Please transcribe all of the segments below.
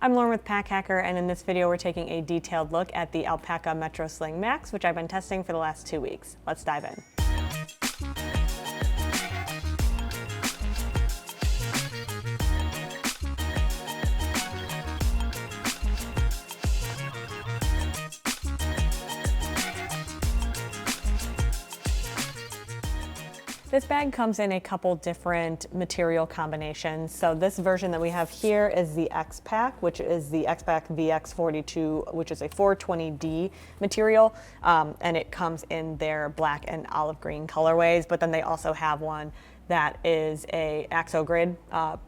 I'm Lauren with Pack Hacker, and in this video we're taking a detailed look at the Alpaka Metro Sling Max, which I've been testing for the last 2 weeks. Let's dive in. This bag comes in a couple different material combinations. So this version that we have here is the X Pack, which is the X Pack VX42, which is a 420D material. And it comes in their black and olive green colorways, but then they also have one that is a axo grid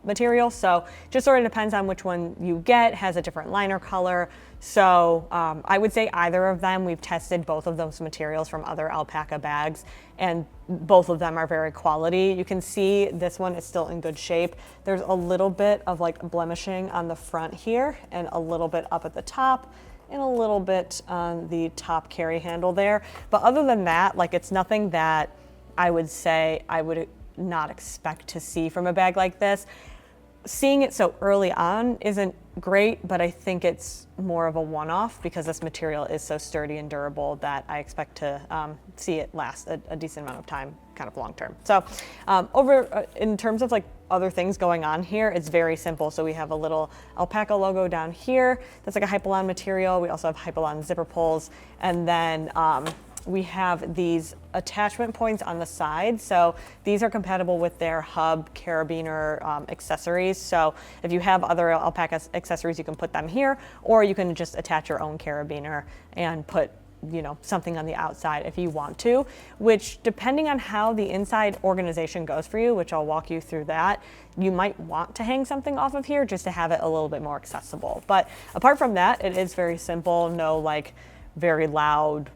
material. So just sort of depends on which one you get, has a different liner color. So I would say either of them. We've tested both of those materials from other Alpaka bags, and both of them are very quality. You can see this one is still in good shape. There's a little bit of like blemishing on the front here and a little bit up at the top and a little bit on the top carry handle there. But other than that, like, it's nothing that I would say I would not expect to see from a bag like this. Seeing it so early on isn't great, but I think it's more of a one-off because this material is so sturdy and durable that I expect to see it last a decent amount of time, kind of long term. So in terms of like other things going on here, it's very simple. So we have a little Alpaka logo down here that's like a Hypalon material. We also have Hypalon zipper pulls, and then we have these attachment points on the side. So these are compatible with their hub carabiner accessories. So if you have other Alpaka accessories, you can put them here, or you can just attach your own carabiner and put, you know, something on the outside if you want to, which, depending on how the inside organization goes for you, which I'll walk you through that, you might want to hang something off of here just to have it a little bit more accessible. But apart from that, it is very simple. No like very loud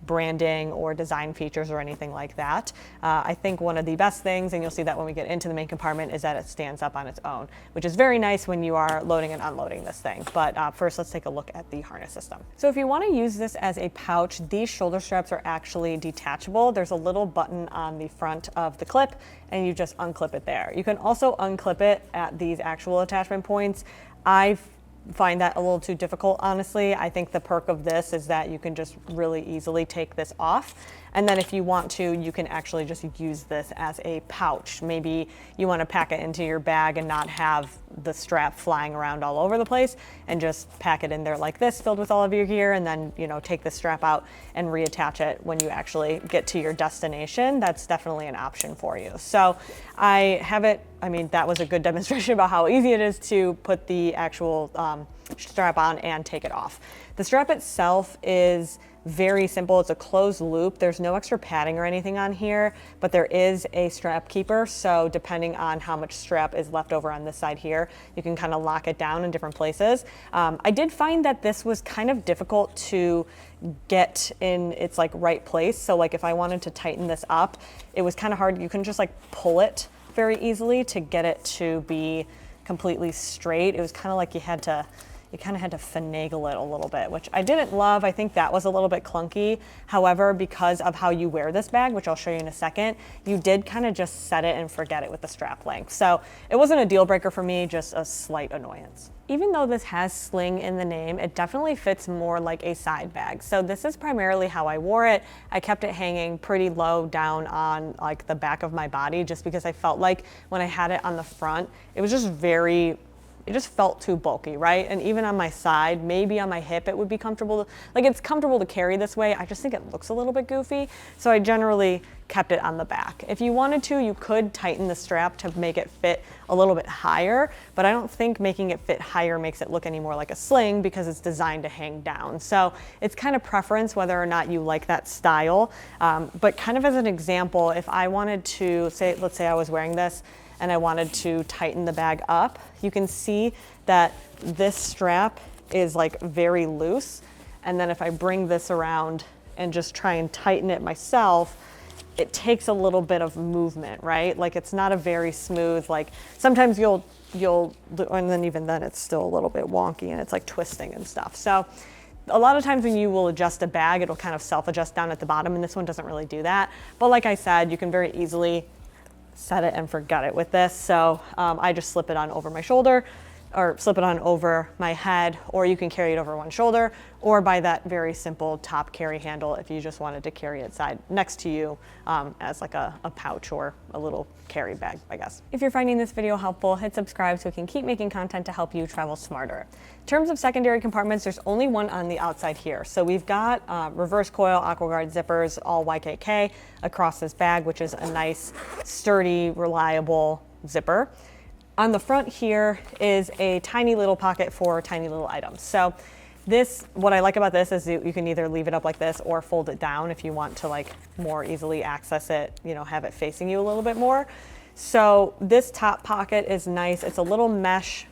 branding or design features or anything like that. I think one of the best things, and you'll see that when we get into the main compartment, is that it stands up on its own, which is very nice when you are loading and unloading this thing. But first, let's take a look at the harness system. So if you want to use this as a pouch, these shoulder straps are actually detachable. There's a little button on the front of the clip, and you just unclip it there. You can also unclip it at these actual attachment points. I find that a little too difficult, honestly. I think the perk of this is that you can just really easily take this off. And then if you want to, you can actually just use this as a pouch. Maybe you want to pack it into your bag and not have the strap flying around all over the place, and just pack it in there like this, filled with all of your gear, and then, you know, take the strap out and reattach it when you actually get to your destination. That's definitely an option for you. So I have it, I mean, that was a good demonstration about how easy it is to put the actual strap on and take it off. The strap itself is very simple. It's a closed loop. There's no extra padding or anything on here, but there is a strap keeper. So depending on how much strap is left over on this side here, you can kind of lock it down in different places. I did find that this was kind of difficult to get in its like right place. So like if I wanted to tighten this up, it was kind of hard. You couldn't just like pull it very easily to get it to be completely straight. It was kind of like you kind of had to finagle it a little bit, which I didn't love. I think that was a little bit clunky. However, because of how you wear this bag, which I'll show you in a second, you did kind of just set it and forget it with the strap length. So it wasn't a deal breaker for me, just a slight annoyance. Even though this has Sling in the name, it definitely fits more like a side bag. So this is primarily how I wore it. I kept it hanging pretty low down on like the back of my body, just because I felt like when I had it on the front, it was just it just felt too bulky, right? And even on my side, maybe on my hip, it would be comfortable. Like, it's comfortable to carry this way. I just think it looks a little bit goofy. So I generally kept it on the back. If you wanted to, you could tighten the strap to make it fit a little bit higher, but I don't think making it fit higher makes it look any more like a sling because it's designed to hang down. So it's kind of preference whether or not you like that style. But kind of as an example, if I wanted to say, let's say I was wearing this and I wanted to tighten the bag up, you can see that this strap is like very loose. And then if I bring this around and just try and tighten it myself, it takes a little bit of movement, right? Like, it's not a very smooth, like sometimes you'll, and then even then it's still a little bit wonky and it's like twisting and stuff. So a lot of times when you will adjust a bag, it'll kind of self-adjust down at the bottom, and this one doesn't really do that. But like I said, you can very easily set it and forget it with this. So I just slip it on over my shoulder, or slip it on over my head, or you can carry it over one shoulder, or by that very simple top carry handle if you just wanted to carry it next to you as like a pouch or a little carry bag, I guess. If you're finding this video helpful, hit subscribe so we can keep making content to help you travel smarter. In terms of secondary compartments, there's only one on the outside here. So we've got reverse coil AquaGuard zippers, all YKK, across this bag, which is a nice, sturdy, reliable zipper. On the front here is a tiny little pocket for tiny little items. So what I like about this is you can either leave it up like this or fold it down if you want to like more easily access it, have it facing you a little bit more. So this top pocket is nice. It's a little mesh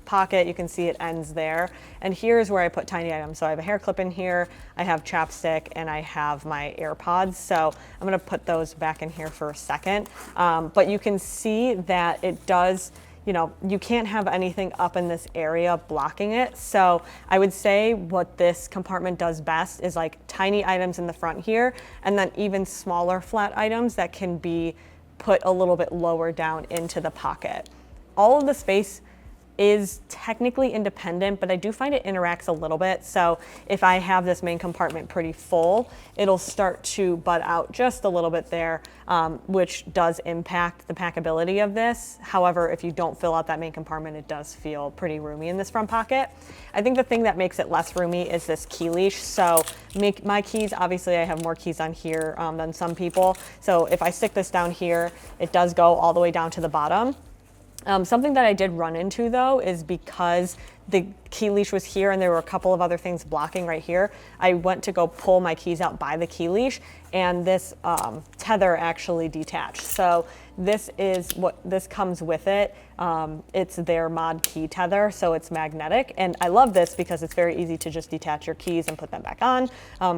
pocket. You can see it ends there. And here's where I put tiny items. So I have a hair clip in here, I have chapstick, and I have my AirPods. So I'm gonna put those back in here for a second. But you can see that it does, you can't have anything up in this area blocking it. So I would say what this compartment does best is like tiny items in the front here, and then even smaller flat items that can be put a little bit lower down into the pocket. All of the space is technically independent, but I do find it interacts a little bit. So if I have this main compartment pretty full, it'll start to butt out just a little bit there, which does impact the packability of this. However, if you don't fill out that main compartment, it does feel pretty roomy in this front pocket. I think the thing that makes it less roomy is this key leash. So my keys, obviously I have more keys on here than some people. So if I stick this down here, it does go all the way down to the bottom. Something that I did run into though is because the key leash was here and there were a couple of other things blocking right here, I went to go pull my keys out by the key leash and this tether actually detached. So this is what this comes with it. It's their mod key tether, so it's magnetic. And I love this because it's very easy to just detach your keys and put them back on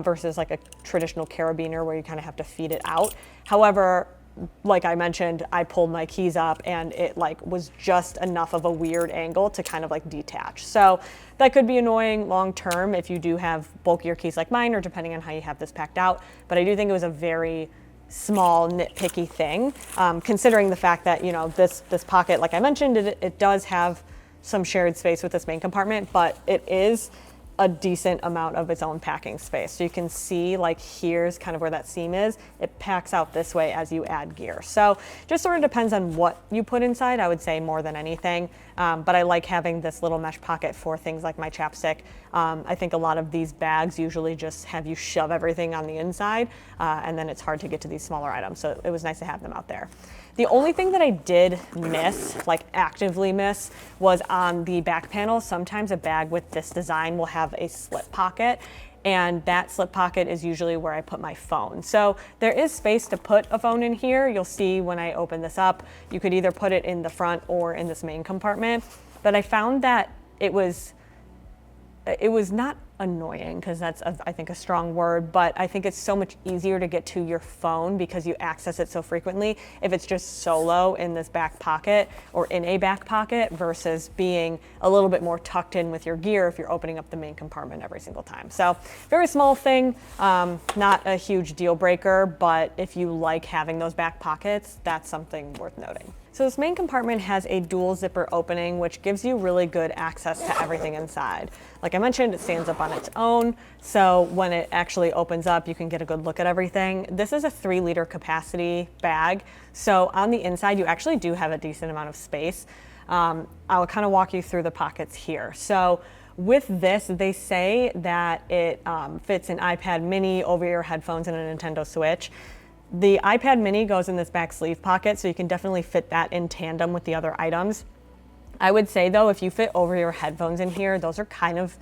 versus like a traditional carabiner where you kind of have to feed it out. However, like I mentioned, I pulled my keys up and it was just enough of a weird angle to kind of detach. So that could be annoying long term if you do have bulkier keys like mine, or depending on how you have this packed out. But I do think it was a very small nitpicky thing, considering the fact that, this pocket, like I mentioned, it does have some shared space with this main compartment, but it is a decent amount of its own packing space. So you can see here's kind of where that seam is. It packs out this way as you add gear. So just sort of depends on what you put inside, I would say, more than anything. But I like having this little mesh pocket for things like my chapstick. I think a lot of these bags usually just have you shove everything on the inside, and then it's hard to get to these smaller items. So it was nice to have them out there. The only thing that I did miss, actively miss, was on the back panel. Sometimes a bag with this design will have a slip pocket, and that slip pocket is usually where I put my phone. So there is space to put a phone in here. You'll see when I open this up, you could either put it in the front or in this main compartment. But I found that it was not annoying, because that's I think a strong word, but I think it's so much easier to get to your phone because you access it so frequently if it's just solo in this back pocket or in a back pocket versus being a little bit more tucked in with your gear if you're opening up the main compartment every single time. So very small thing, not a huge deal breaker, but if you like having those back pockets, that's something worth noting. So this main compartment has a dual zipper opening, which gives you really good access to everything inside. Like I mentioned, it stands up on its own. So when it actually opens up, you can get a good look at everything. This is a 3-liter capacity bag. So on the inside, you actually do have a decent amount of space. I'll kind of walk you through the pockets here. So with this, they say that it fits an iPad mini, over-ear headphones, and a Nintendo Switch. The iPad mini goes in this back sleeve pocket, so you can definitely fit that in tandem with the other items. I would say though, if you fit over-ear headphones in here, those are kind of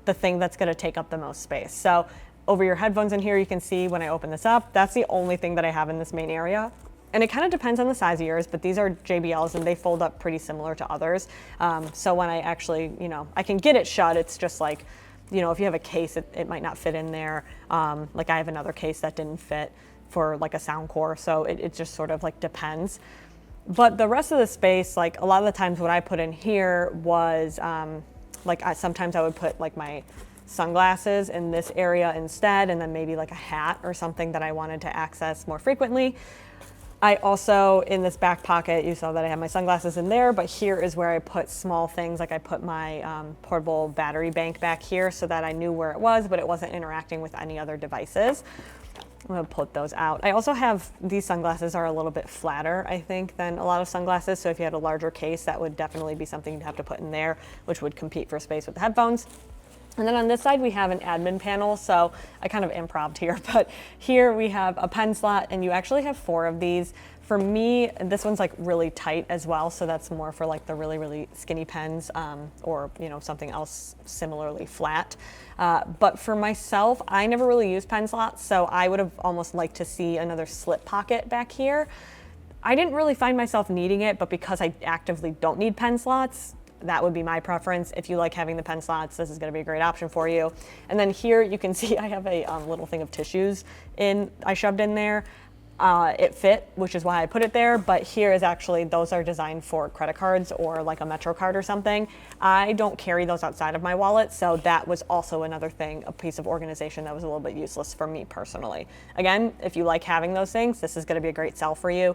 the thing that's gonna take up the most space. So over-ear headphones in here, you can see when I open this up, that's the only thing that I have in this main area. And it kind of depends on the size of yours, but these are JBLs and they fold up pretty similar to others. So when I actually, I can get it shut, it's just if you have a case, it might not fit in there. I have another case that didn't fit for a sound core, so it just sort of depends. But the rest of the space, a lot of the times what I put in here was sometimes I would put my sunglasses in this area instead, and then maybe a hat or something that I wanted to access more frequently. I also, in this back pocket, you saw that I have my sunglasses in there, but here is where I put small things, like I put my portable battery bank back here so that I knew where it was, but it wasn't interacting with any other devices. I'm gonna put those out. I also have, these sunglasses are a little bit flatter, I think, than a lot of sunglasses. So if you had a larger case, that would definitely be something you'd have to put in there, which would compete for space with the headphones. And then on this side, we have an admin panel. So I kind of improv'd here, but here we have a pen slot, and you actually have 4 of these. For me, this one's like really tight as well. So that's more for like the really, really skinny pens, or, you know, something else similarly flat. But for myself, I never really use pen slots. So I would have almost liked to see another slip pocket back here. I didn't really find myself needing it, but because I actively don't need pen slots, that would be my preference. If you like having the pen slots, this is going to be a great option for you. And then here you can see I have a little thing of tissues I shoved in there. It fit, which is why I put it there, but here is actually, those are designed for credit cards or like a Metro card or something. I don't carry those outside of my wallet, so that was also another thing, a piece of organization that was a little bit useless for me personally. Again, if you like having those things, this is going to be a great sell for you.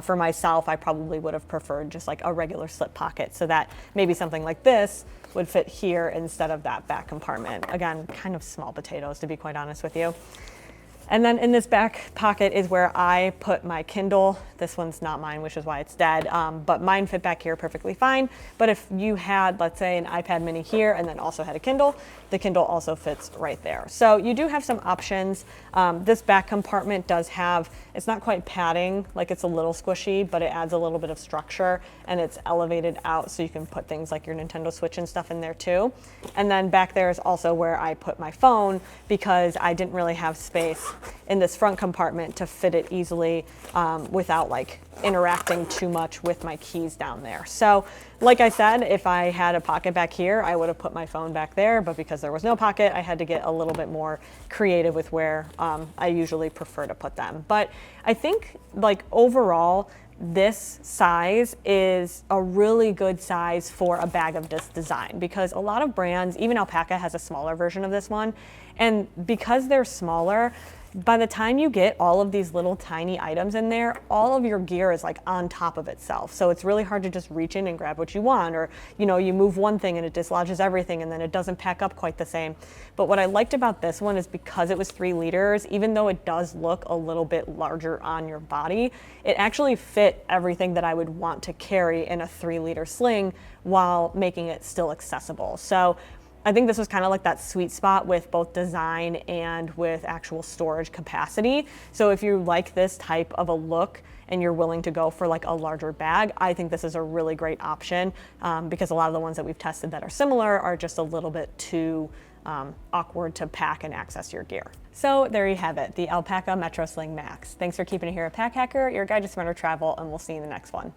For myself, I probably would have preferred just like a regular slip pocket, so that maybe something like this would fit here instead of that back compartment. Again, kind of small potatoes, to be quite honest with you. And then in this back pocket is where I put my Kindle. This one's not mine, which is why it's dead, but mine fit back here perfectly fine. But if you had, let's say, an iPad mini here and then also had a Kindle, the Kindle also fits right there. So you do have some options. This back compartment does have, it's not quite padding, like it's a little squishy, but it adds a little bit of structure, and it's elevated out so you can put things like your Nintendo Switch and stuff in there too. And then back there is also where I put my phone, because I didn't really have space in this front compartment to fit it easily without like interacting too much with my keys down there. So like I said, if I had a pocket back here, I would have put my phone back there, but because there was no pocket, I had to get a little bit more creative with where I usually prefer to put them. But I think like overall, this size is a really good size for a bag of this design, because a lot of brands, even Alpaka has a smaller version of this one. And because they're smaller, by the time you get all of these little tiny items in there, all of your gear is like on top of itself. So it's really hard to just reach in and grab what you want, or, you know, you move one thing and it dislodges everything and then it doesn't pack up quite the same. But what I liked about this one is because it was 3 liters, even though it does look a little bit larger on your body, it actually fit everything that I would want to carry in a 3-liter sling while making it still accessible. So I think this was kind of like that sweet spot with both design and with actual storage capacity. So if you like this type of a look and you're willing to go for like a larger bag, I think this is a really great option, because a lot of the ones that we've tested that are similar are just a little bit too awkward to pack and access your gear. So there you have it, the Alpaka Metro Sling Max. Thanks for keeping it here at Pack Hacker, your guide to smarter travel, and we'll see you in the next one.